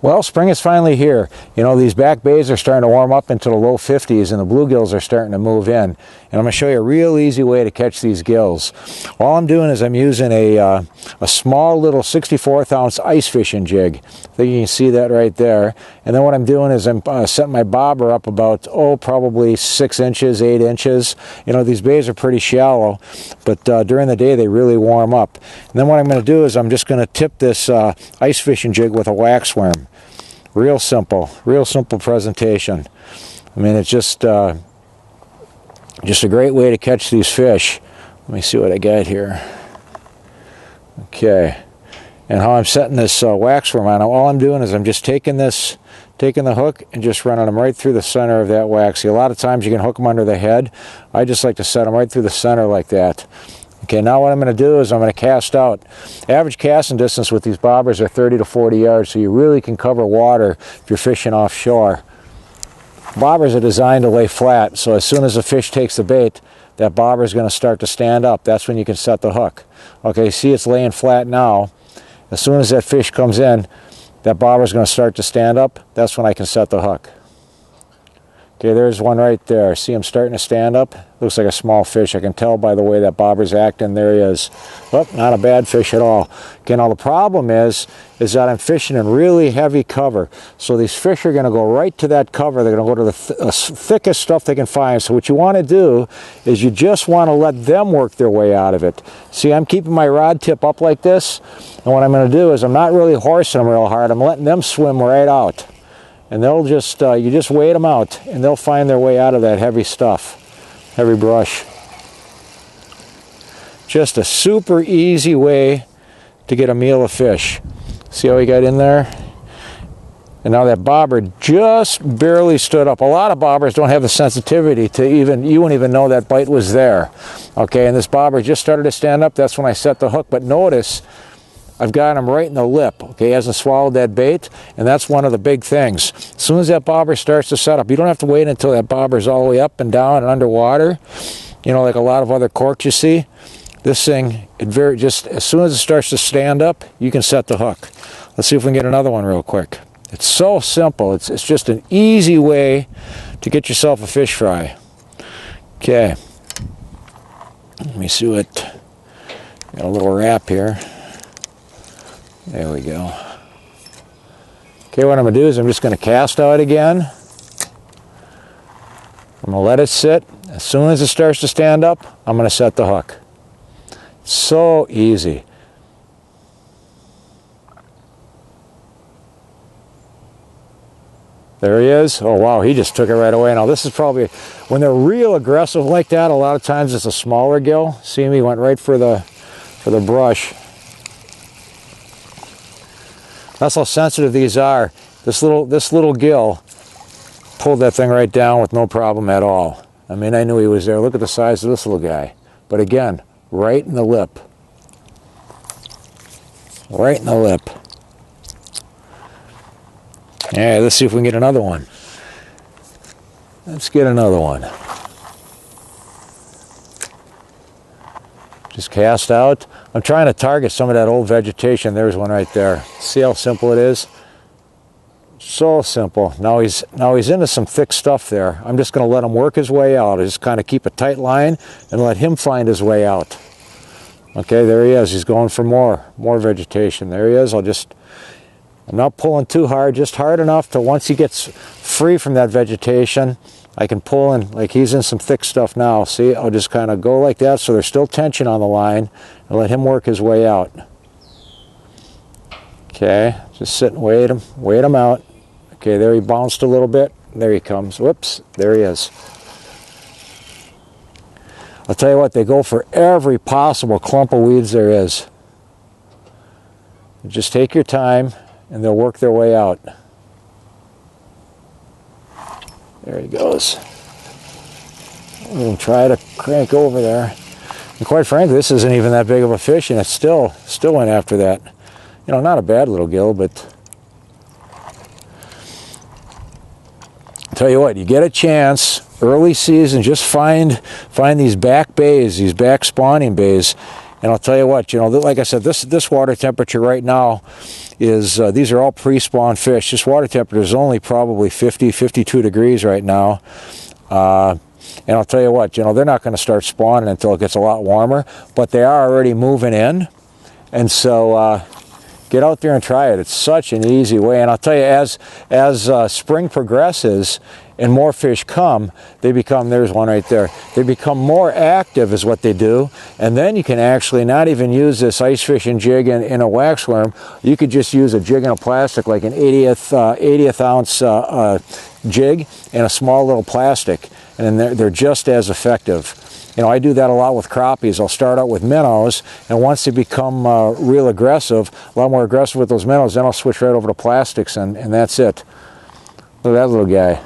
Well, spring is finally here. You know, these back bays are starting to warm up into the low 50s and the bluegills are starting to move in. And I'm going to show you a real easy way to catch these gills. All I'm doing is I'm using a small little 64th ounce ice fishing jig. I think you can see that right there. And then what I'm doing is I'm setting my bobber up about, probably 6 inches, 8 inches. You know, these bays are pretty shallow, but during the day they really warm up. And then what I'm going to do is I'm just going to tip this ice fishing jig with a wax worm. Real simple presentation. I mean, it's just a great way to catch these fish. Let me see what I got here. Okay, and how I'm setting this wax worm on. All I'm doing is I'm just taking the hook and just running them right through the center of that wax. See, a lot of times you can hook them under the head. I just like to set them right through the center like that. Okay, now what I'm going to do is I'm going to cast out. Average casting distance with these bobbers are 30 to 40 yards, so you really can cover water if you're fishing offshore. Bobbers are designed to lay flat, so as soon as the fish takes the bait, that bobber is going to start to stand up. That's when you can set the hook. Okay, see, it's laying flat now. As soon as that fish comes in, that bobber is going to start to stand up. That's when I can set the hook. Okay, there's one right there. See him starting to stand up? Looks like a small fish. I can tell by the way that bobber's acting. There he is. Well, not a bad fish at all. Okay, now the problem is that I'm fishing in really heavy cover. So these fish are going to go right to that cover. They're going to go to the thickest stuff they can find. So what you want to do is you just want to let them work their way out of it. See, I'm keeping my rod tip up like this. And what I'm going to do is I'm not really horsing them real hard. I'm letting them swim right out. And they'll just, you just wait them out, and they'll find their way out of that heavy stuff, heavy brush. Just a super easy way to get a meal of fish. See how he got in there? And now that bobber just barely stood up. A lot of bobbers don't have the sensitivity to you wouldn't even know that bite was there. Okay, and this bobber just started to stand up. That's when I set the hook. But notice, I've got him right in the lip. Okay, he hasn't swallowed that bait, and that's one of the big things. As soon as that bobber starts to set up, you don't have to wait until that bobber's all the way up and down and underwater, you know, like a lot of other corks you see. This thing, just as soon as it starts to stand up, you can set the hook. Let's see if we can get another one real quick. It's so simple. It's just an easy way to get yourself a fish fry. Okay, let me see what, got a little wrap here. There we go. Okay, what I'm going to do is I'm just going to cast out again. I'm going to let it sit. As soon as it starts to stand up, I'm going to set the hook. So easy. There he is. Oh wow, he just took it right away. Now this is probably, when they're real aggressive like that, a lot of times it's a smaller gill. See him, he went right for the brush. That's how sensitive these are. This little gill pulled that thing right down with no problem at all. I mean, I knew he was there. Look at the size of this little guy. But again, right in the lip. Right in the lip. Yeah, let's see if we can get another one. Let's get another one. Just cast out. I'm trying to target some of that old vegetation. There's one right there. See how simple it is? So simple. Now he's into some thick stuff there. I'm just going to let him work his way out. I just kind of keep a tight line and let him find his way out. Okay, there he is. He's going for more vegetation. There he is. I'm not pulling too hard, just hard enough to once he gets free from that vegetation, I can pull in, like he's in some thick stuff now. See, I'll just kind of go like that so there's still tension on the line and let him work his way out. Okay, just sit and wait him out. Okay, there he bounced a little bit. There he comes. Whoops, there he is. I'll tell you what, they go for every possible clump of weeds there is. Just take your time and they'll work their way out. There he goes. I'm going to try to crank over there. And quite frankly, this isn't even that big of a fish, and it still went after that. You know, not a bad little gill, but I'll tell you what, you get a chance, early season, just find these back bays, these back spawning bays, And I'll tell you what, you know, like I said, this water temperature right now is, these are all pre-spawn fish. This water temperature is only probably 50, 52 degrees right now. And I'll tell you what, you know, they're not going to start spawning until it gets a lot warmer, but they are already moving in. And so get out there and try it. It's such an easy way. And I'll tell you, as spring progresses and more fish come, they become, there's one right there, they become more active is what they do. And then you can actually not even use this ice fishing jig in a waxworm. You could just use a jig in a plastic, like an 80th ounce jig in a small little plastic. And then they're just as effective. You know, I do that a lot with crappies. I'll start out with minnows, and once they become real aggressive, a lot more aggressive with those minnows, then I'll switch right over to plastics, and that's it. Look at that little guy.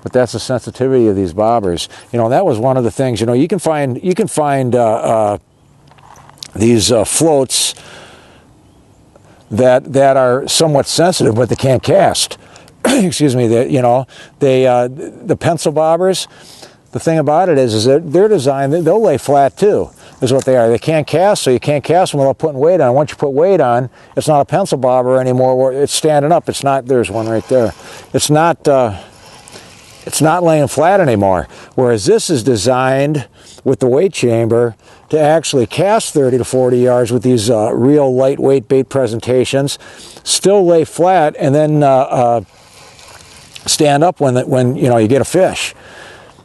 But that's the sensitivity of these bobbers. You know, that was one of the things. You know, you can find these floats that are somewhat sensitive, but they can't cast. Excuse me. You know, the pencil bobbers. The thing about it is that they're designed, they'll lay flat too, is what they are. They can't cast, so you can't cast them without putting weight on. Once you put weight on, it's not a pencil bobber anymore. It's standing up. It's not, there's one right there. It's not laying flat anymore. Whereas this is designed with the weight chamber to actually cast 30 to 40 yards with these real lightweight bait presentations, still lay flat, and then stand up when you know, you get a fish.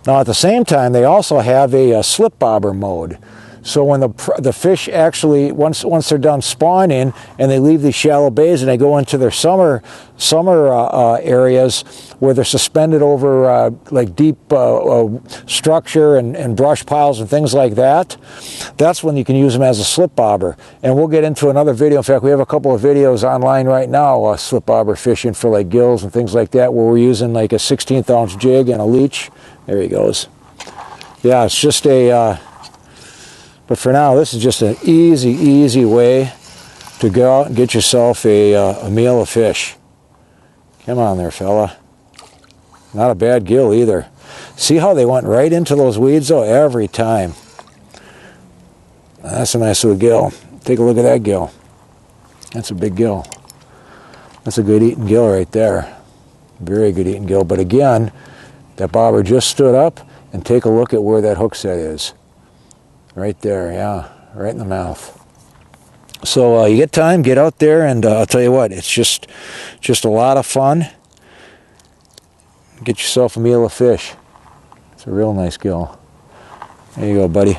Now at the same time, they also have a slip bobber mode. So when the fish actually, once they're done spawning and they leave these shallow bays and they go into their summer areas where they're suspended over like deep structure and brush piles and things like that, that's when you can use them as a slip bobber. And we'll get into another video. In fact, we have a couple of videos online right now, slip bobber fishing for like gills and things like that, where we're using like a 16th ounce jig and a leech. There he goes. Yeah, it's just a... But for now, this is just an easy way to go out and get yourself a meal of fish. Come on there, fella. Not a bad gill either. See how they went right into those weeds, though, every time. That's a nice little gill. Take a look at that gill. That's a big gill. That's a good eating gill right there. Very good eating gill. But again, that bobber just stood up, and take a look at where that hook set is. Right there, yeah, right in the mouth. So you get time, get out there, and I'll tell you what, it's just a lot of fun. Get yourself a meal of fish. It's a real nice gill. There you go, buddy.